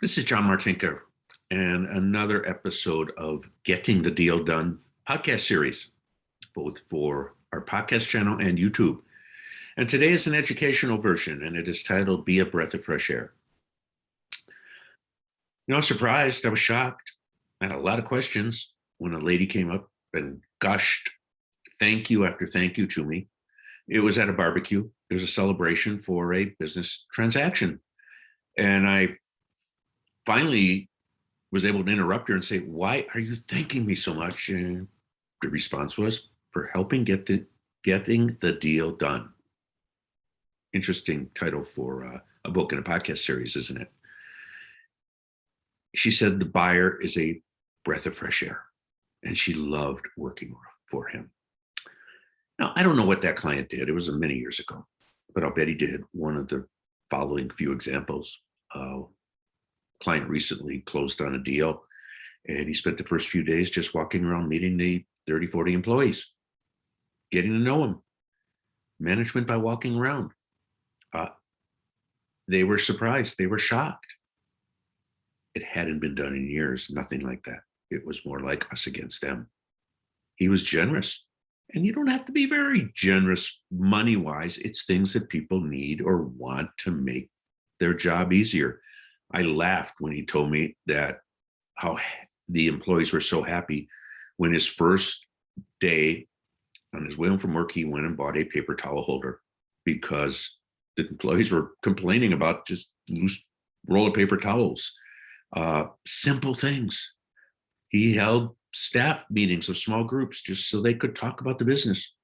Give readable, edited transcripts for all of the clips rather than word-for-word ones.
This is John Martinka and another episode of Getting the Deal Done podcast series, both for our podcast channel and YouTube. And today is an educational version, and it is titled Be a Breath of Fresh Air. I was surprised. I was shocked. I had a lot of questions when a lady came up and gushed thank you after thank you to me. It was at a barbecue. It was a celebration for a business transaction. And I finally was able to interrupt her and say, "Why are you thanking me so much?" And the response was, "For helping getting the deal done." Interesting title for a book and a podcast series, isn't it? She said the buyer is a breath of fresh air, and she loved working for him. Now, I don't know what that client did. It was many years ago, but I'll bet he did one of the following few examples. Client recently closed on a deal, and he spent the first few days just walking around meeting the 30, 40 employees, getting to know them. Management by walking around. They were surprised. They were shocked. It hadn't been done in years, nothing like that. It was more like us against them. He was generous. And you don't have to be very generous money-wise. It's things that people need or want to make their job easier. I laughed when he told me that how the employees were so happy when his first day on his way home from work, he went and bought a paper towel holder because the employees were complaining about just loose roll of paper towels. Simple things. He held staff meetings of small groups just so they could talk about the business.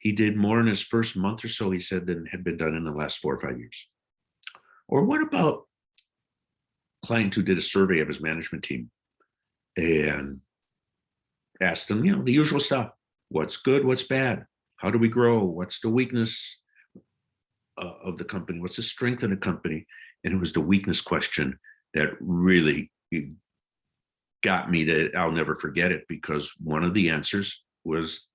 He did more in his first month or so, he said, than had been done in the last 4 or 5 years. Or what about a client who did a survey of his management team and asked them, the usual stuff. What's good? What's bad? How do we grow? What's the weakness of the company? What's the strength of the company? And it was the weakness question that really got me to, I'll never forget it, because one of the answers was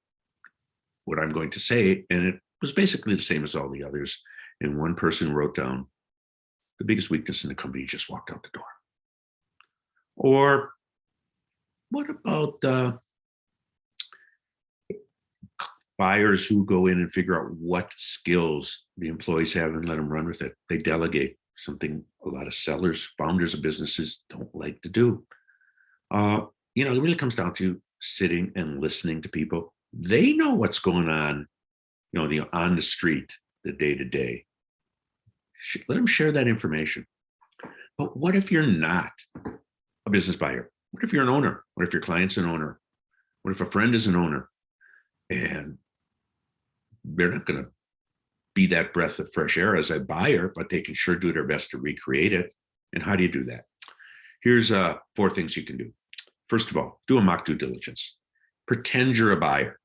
what I'm going to say. And it was basically the same as all the others. And one person wrote down, the biggest weakness in the company just walked out the door. Or what about buyers who go in and figure out what skills the employees have and let them run with it? They delegate, something a lot of sellers, founders of businesses don't like to do. It really comes down to sitting and listening to people. They know what's going on, on the street, the day to day. Let them share that information. But what if you're not a business buyer? What if you're an owner? What if your client's an owner? What if a friend is an owner? And they're not going to be that breath of fresh air as a buyer, but they can sure do their best to recreate it. And how do you do that? Here's 4 things you can do. First of all, do a mock due diligence. Pretend you're a buyer.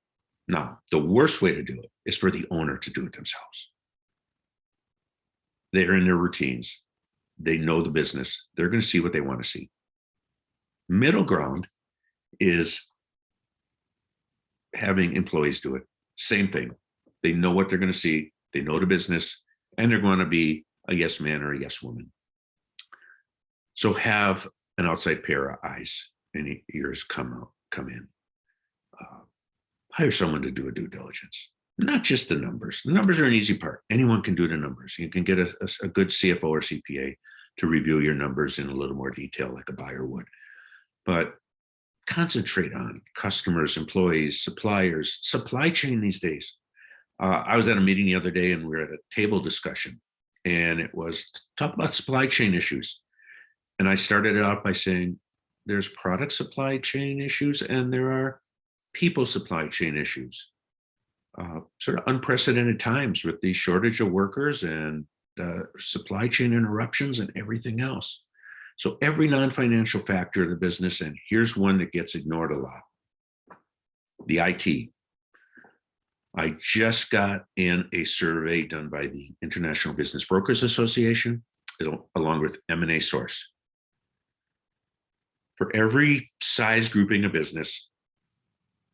Now, the worst way to do it is for the owner to do it themselves. They're in their routines. They know the business. They're going to see what they want to see. Middle ground is having employees do it. Same thing. They know what they're going to see. They know the business, and they're going to be a yes man or a yes woman. So have an outside pair of eyes and ears come in. Hire someone to do a due diligence. Not just the numbers. The numbers are an easy part. Anyone can do the numbers. You can get a good CFO or CPA to review your numbers in a little more detail like a buyer would. But concentrate on customers, employees, suppliers, supply chain these days. I was at a meeting the other day and we were at a table discussion, and it was to talk about supply chain issues. And I started it out by saying there's product supply chain issues and there are people supply chain issues. Sort of unprecedented times with the shortage of workers and supply chain interruptions and everything else. So every non-financial factor of the business, and here's one that gets ignored a lot, the IT. I just got in a survey done by the International Business Brokers Association, along with M&A Source. For every size grouping of business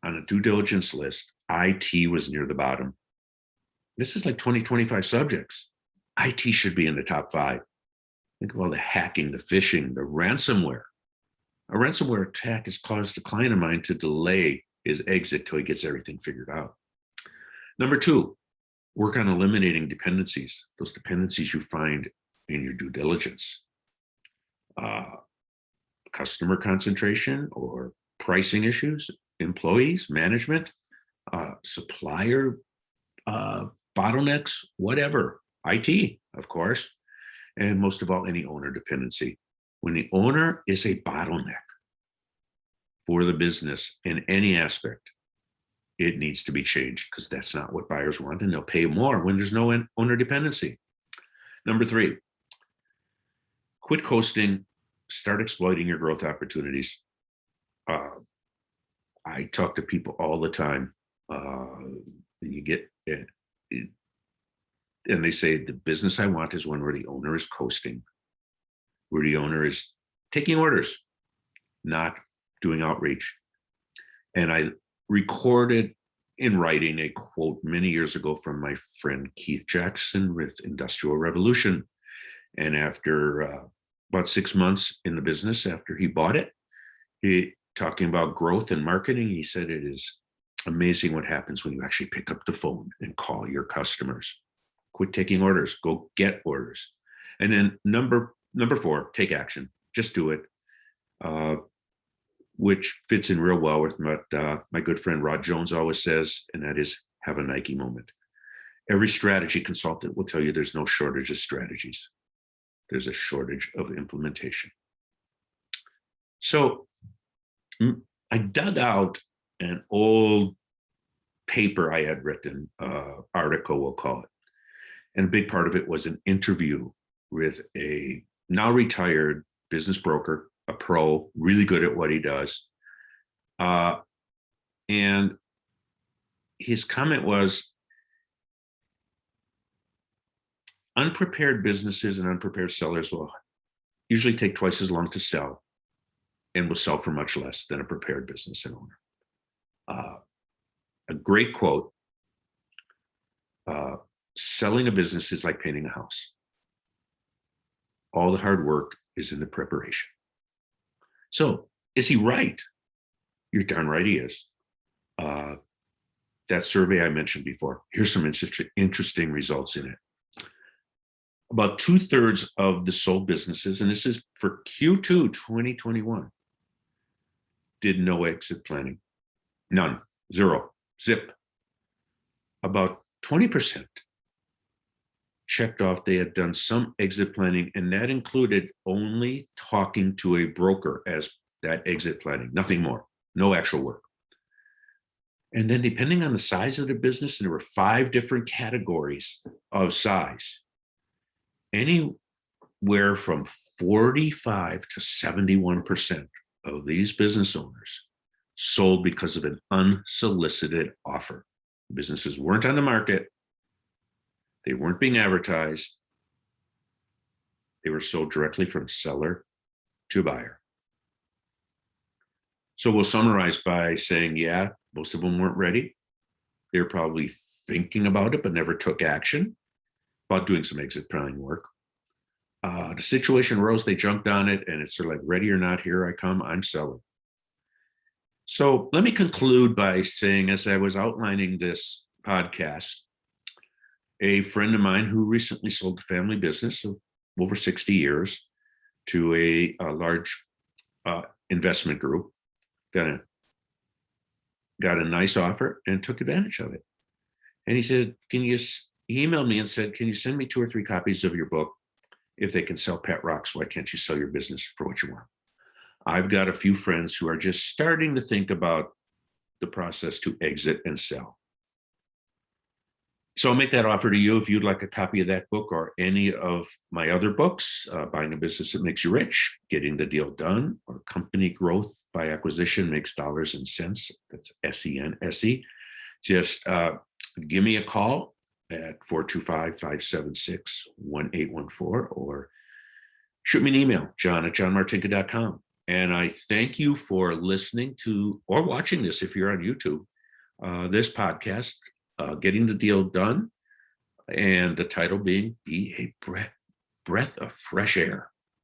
on a due diligence list, IT was near the bottom. This is like 20, 25 subjects. IT should be in the top 5. Think of all the hacking, the phishing, the ransomware. A ransomware attack has caused a client of mine to delay his exit till he gets everything figured out. Number two, work on eliminating dependencies, those dependencies you find in your due diligence. Customer concentration or pricing issues, employees, management, supplier bottlenecks, whatever, IT, of course, and most of all, any owner dependency. When the owner is a bottleneck for the business in any aspect, it needs to be changed because that's not what buyers want, and they'll pay more when there's no owner dependency. Number three, quit coasting, start exploiting your growth opportunities. I talk to people all the time, and you get it, and they say the business I want is one where the owner is coasting, where the owner is taking orders, not doing outreach. And I recorded in writing a quote many years ago from my friend Keith Jackson with Industrial Revolution. And after about 6 months in the business, after he bought it, he talking about growth and marketing, he said it is amazing what happens when you actually pick up the phone and call your customers. Quit taking orders, go get orders. And then number four, take action. Just do it, which fits in real well with what my good friend Rod Jones always says, and that is have a Nike moment. Every strategy consultant will tell you there's no shortage of strategies. There's a shortage of implementation. So I dug out an old paper I had written, article, we'll call it. And a big part of it was an interview with a now retired business broker, a pro, really good at what he does. And his comment was, unprepared businesses and unprepared sellers will usually take twice as long to sell and will sell for much less than a prepared business and owner. A great quote, selling a business is like painting a house. All the hard work is in the preparation. So is he right? You're darn right he is. That survey I mentioned before, here's some interesting results in it. About 2/3 of the sold businesses, and this is for Q2 2021, did no exit planning. None, zero, zip. About 20% checked off they had done some exit planning, and that included only talking to a broker as that exit planning, nothing more, no actual work. And then depending on the size of the business, and there were 5 different categories of size, anywhere from 45 to 71% of these business owners sold because of an unsolicited offer. Businesses weren't on the market. They weren't being advertised. They were sold directly from seller to buyer. So we'll summarize by saying, yeah, most of them weren't ready. They were probably thinking about it, but never took action about doing some exit planning work. The situation arose, they jumped on it, and it's sort of like, ready or not, here I come, I'm selling. So let me conclude by saying, as I was outlining this podcast, a friend of mine who recently sold a family business of over 60 years to a large investment group, got a nice offer and took advantage of it. And he said, he emailed me and said, can you send me 2 or 3 copies of your book? If they can sell pet rocks, why can't you sell your business for what you want? I've got a few friends who are just starting to think about the process to exit and sell. So I'll make that offer to you if you'd like a copy of that book or any of my other books, Buying a Business That Makes You Rich, Getting the Deal Done, or Company Growth by Acquisition Makes Dollars and Cents. That's SENSE. Just give me a call at 425-576-1814 or shoot me an email, john@johnmartinka.com. And I thank you for listening to or watching this if you're on YouTube, this podcast, Getting the Deal Done, and the title being Be a breath of fresh air.